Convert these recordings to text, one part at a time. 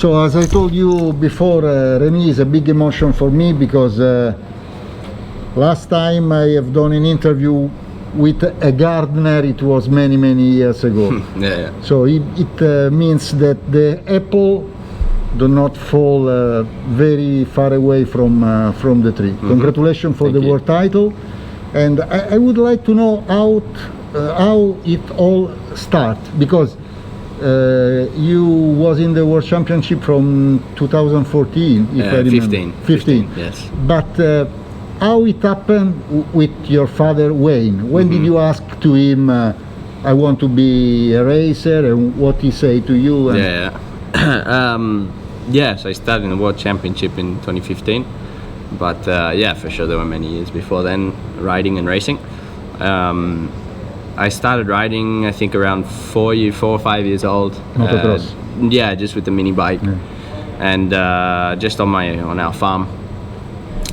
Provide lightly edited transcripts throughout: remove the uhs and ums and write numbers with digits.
So as I told you before, Remy is a big emotion for me because last time I have done an interview with a gardener, it was many years ago. Yeah. So it means that the apple do not fall very far away from the tree. Congratulations for Thank the you. world title, and I would like to know how it all start, because you was in the World Championship from 2014, if I remember. 15, yes. But how it happened with your father Wayne? When did you ask to him, I want to be a racer, and what he say to you? And Yeah, so I started in the World Championship in 2015, but yeah, for sure there were many years before then, riding and racing. I started riding, I think, around 4 or 5 years old. Motocross. Yeah, just with the mini bike, and just on our farm,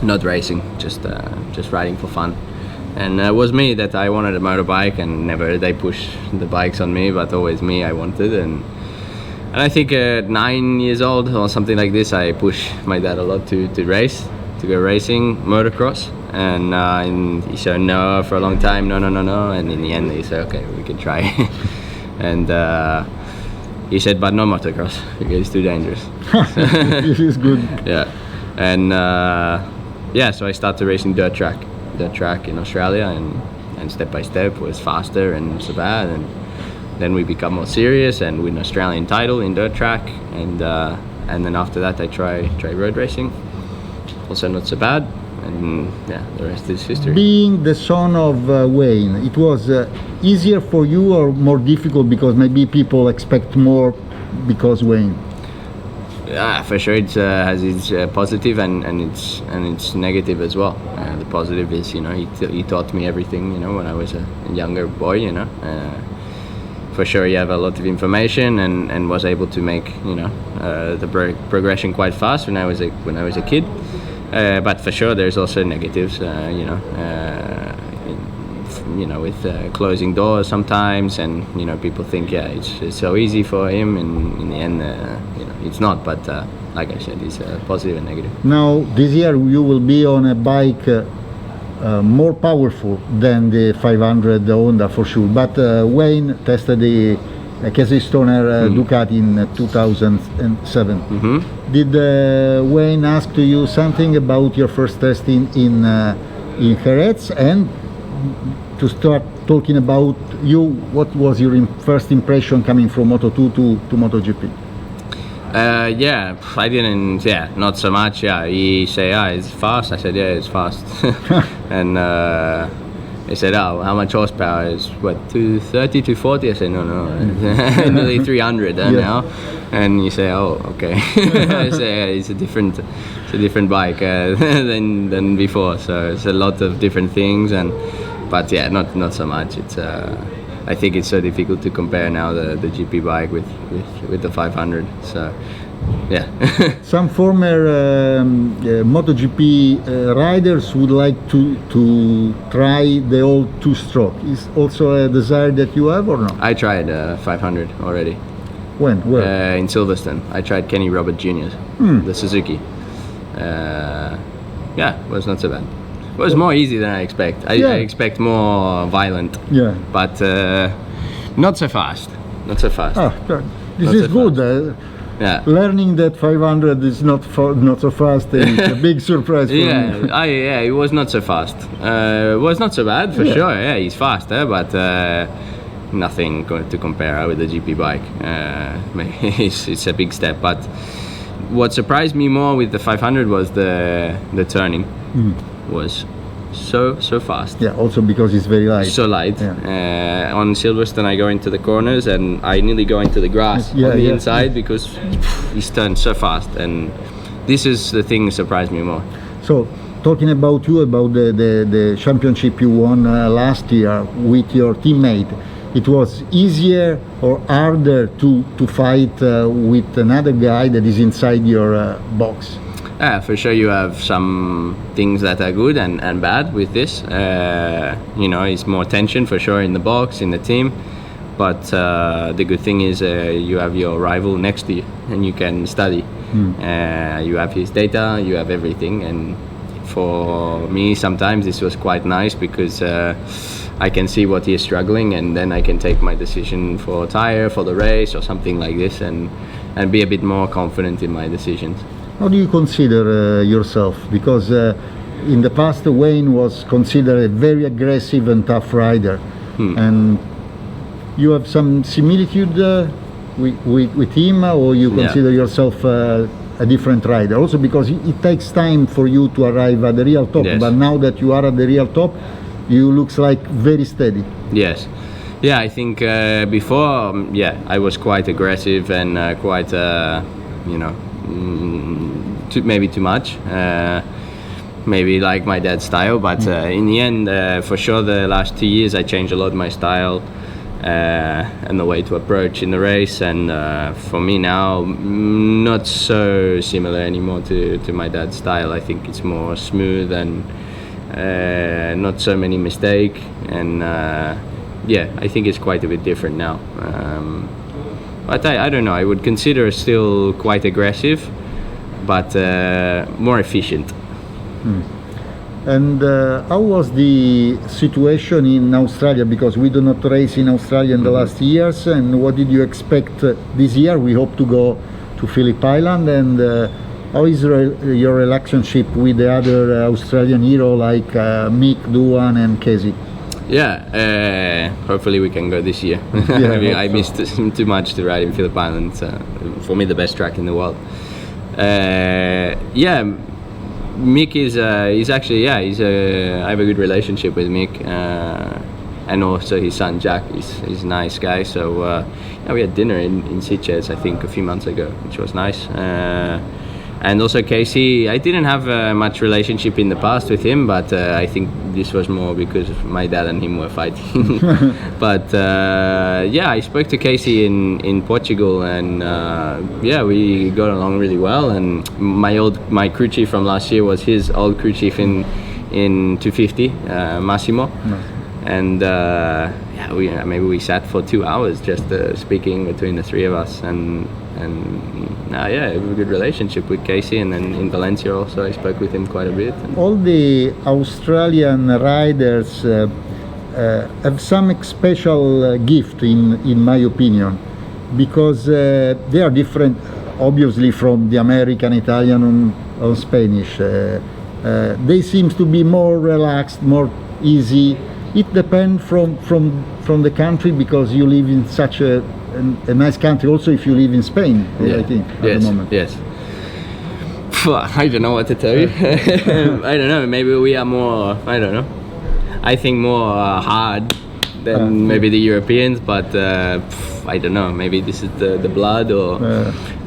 not racing, just riding for fun. And it was me that I wanted a motorbike, and never they push the bikes on me, but always me I wanted. And I think at 9 years old or something like this, I pushed my dad a lot to race, to go racing motocross. And he said no for a long time, no. And in the end, he said, okay, we can try. And he said, but no motocross, because it's too dangerous. This is good. Yeah. And yeah, so I started racing dirt track in Australia, and step by step was faster and not so bad. And then we become more serious and win Australian title in dirt track, and then after that I try road racing, also not so bad, and yeah, the rest is history. Being the son of Wayne, it was easier for you or more difficult, because maybe people expect more because Wayne? Yeah, for sure, it has its positive and its negative as well. The positive is, he taught me everything, when I was a younger boy, For sure, you have a lot of information, and was able to make the progression quite fast when I was a kid. But for sure, there's also negatives. With closing doors sometimes, and people think it's so easy for him, and in the end, it's not. But like I said, it's positive and negative. Now this year you will be on a bike more powerful than the 500 Honda for sure, but Wayne tested the Casey Stoner Ducati in 2007. Did Wayne ask to you something about your first test in Jerez, and to start talking about you, what was your first impression coming from Moto2 to MotoGP? Yeah, I didn't. Yeah, not so much. Yeah, he said, it's fast. I said, yeah, it's fast. And he said, oh, how much horsepower is 230, 240? I said, no, nearly 300 now. And you say, oh, okay. I say, yeah, it's a different bike than before. So it's a lot of different things, but yeah, not so much. It's I think it's so difficult to compare now the GP bike with the 500. So yeah. Some former MotoGP riders would like to try the old two-stroke. Is also a desire that you have, or not? I tried 500 already. When? Where? In Silverstone. I tried Kenny Robert Jr. The Suzuki. Yeah, it was not so bad. It was more easy than I expect. I expect more violent. Yeah. But not so fast. Not so fast. This is good. Yeah. Learning that 500 is not so fast is a big surprise for me. Yeah, it was not so fast. It was not so bad for sure. Yeah, he's fast, but nothing to compare with the GP bike. It's a big step. But what surprised me more with the 500 was the turning. Was so fast. Yeah, also because it's very light. So light. Yeah. On Silverstone, I go into the corners and I nearly go into the grass on the inside because he's turned so fast. And this is the thing that surprised me more. So, talking about you, about the championship you won last year with your teammate, it was easier or harder to fight with another guy that is inside your box? Yeah, for sure you have some things that are good and bad with this. It's more tension for sure in the box, in the team. but the good thing is you have your rival next to you and you can study. You have his data, you have everything, and for me sometimes this was quite nice because I can see what he is struggling, and then I can take my decision for tire, for the race or something like this, and be a bit more confident in my decisions. How do you consider yourself? Because in the past Wayne was considered a very aggressive and tough rider, and you have some similitude with him, or you consider yourself a different rider? Also because it takes time for you to arrive at the real top, Yes. but now that you are at the real top, you looks like very steady. Yes. Yeah, I think before, I was quite aggressive and quite, maybe too much. Maybe like my dad's style, but in the end, for sure, the last 2 years I changed a lot my style and the way to approach in the race. And for me now, not so similar anymore to my dad's style. I think it's more smooth and not so many mistakes. And I think it's quite a bit different now. But I don't know. I would consider still quite aggressive, but more efficient. And how was the situation in Australia? Because we do not race in Australia in the last years. And what did you expect this year? We hope to go to Phillip Island. And how is your relationship with the other Australian hero like Mick, Doohan and Casey? Yeah, hopefully we can go this year. I missed too much to ride in Phillip Island. For me, the best track in the world. Mick is actually I have a good relationship with Mick, and also his son Jack is a nice guy. So we had dinner in Sitges I think a few months ago, which was nice. And also Casey, I didn't have much relationship in the past with him, but I think this was more because my dad and him were fighting. But I spoke to Casey in Portugal, and we got along really well. And my crew chief from last year was his old crew chief in 250, Massimo. And maybe we sat for 2 hours just speaking between the three of us, and we have a good relationship with Casey. And then in Valencia also I spoke with him quite a bit. All the Australian riders have some special gift in my opinion, because they are different obviously from the American, Italian or Spanish. They seem to be more relaxed, more easy. It depends from the country, because you live in such a nice country. Also, if you live in Spain, I think at the moment. Yes. I don't know what to tell you. I don't know. Maybe we are more. I don't know. I think more hard than maybe the Europeans, but I don't know. Maybe this is the blood, or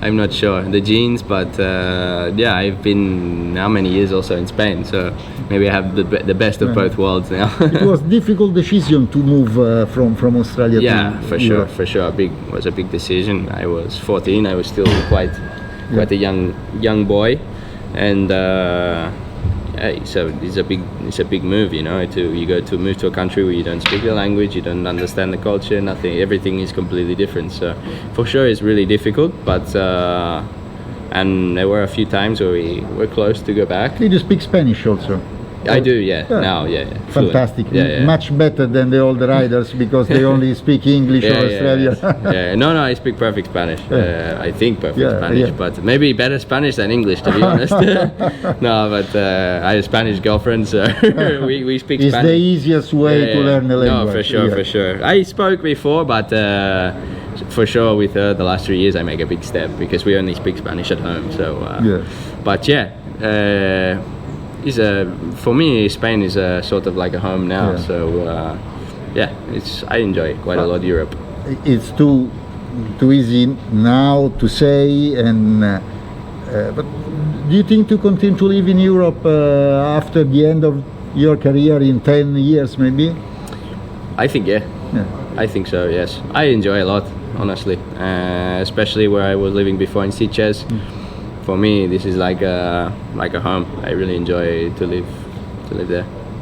I'm not sure, the genes. But I've been how many years also in Spain, so maybe I have the best of both worlds now. It was difficult decision to move from Australia to Europe. For sure. It was a big decision. I was 14. I was still quite a young boy, and so it's a big move, to move to a country where you don't speak the language, you don't understand the culture, nothing, everything is completely different. So for sure it's really difficult, but and there were a few times where we were close to go back. Did you speak Spanish also? I do, now, Fantastic. Yeah. Much better than the old riders, because they only speak English or Australian. No, I speak perfect Spanish. I think perfect Spanish, but maybe better Spanish than English, to be honest. No, but I have a Spanish girlfriend, so we speak It's Spanish. the easiest way to learn the language. No, for sure. I spoke before, but for sure with her the last 3 years I make a big step, because we only speak Spanish at home. So, but for me, Spain is sort of like a home now. So I enjoy it quite a lot. Europe. It's too easy now to say, and but do you think to continue to live in Europe after the end of your career in 10 years maybe? I think I think so, yes. I enjoy a lot, honestly, especially where I was living before in Sitges. For me, this is like a home. I really enjoy to live.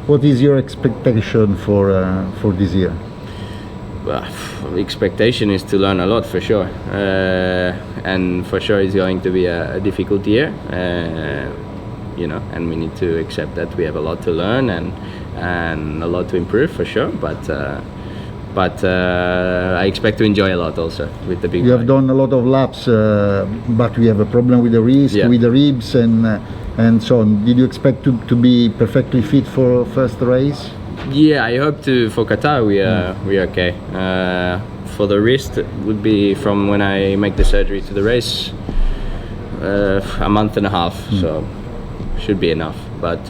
What is your expectation for this year? expectation is to learn a lot for sure, and for sure it's going to be a difficult year, you know, and we need to accept that we have a lot to learn and a lot to improve for sure, but I expect to enjoy a lot also with the big You have bike. done a lot of laps, but we have a problem with the wrist, Yeah. with the ribs, and so on. Did you expect to be perfectly fit for first race? Yeah, I hope to. For Qatar, we are okay. For the wrist, it would be from when I make the surgery to the race, a month and a half. So should be enough. But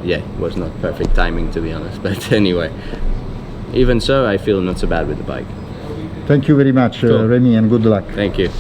yeah, it was not perfect timing to be honest. But anyway, even so, I feel not so bad with the bike. Thank you very much, Cool. Remy, and good luck. Thank you.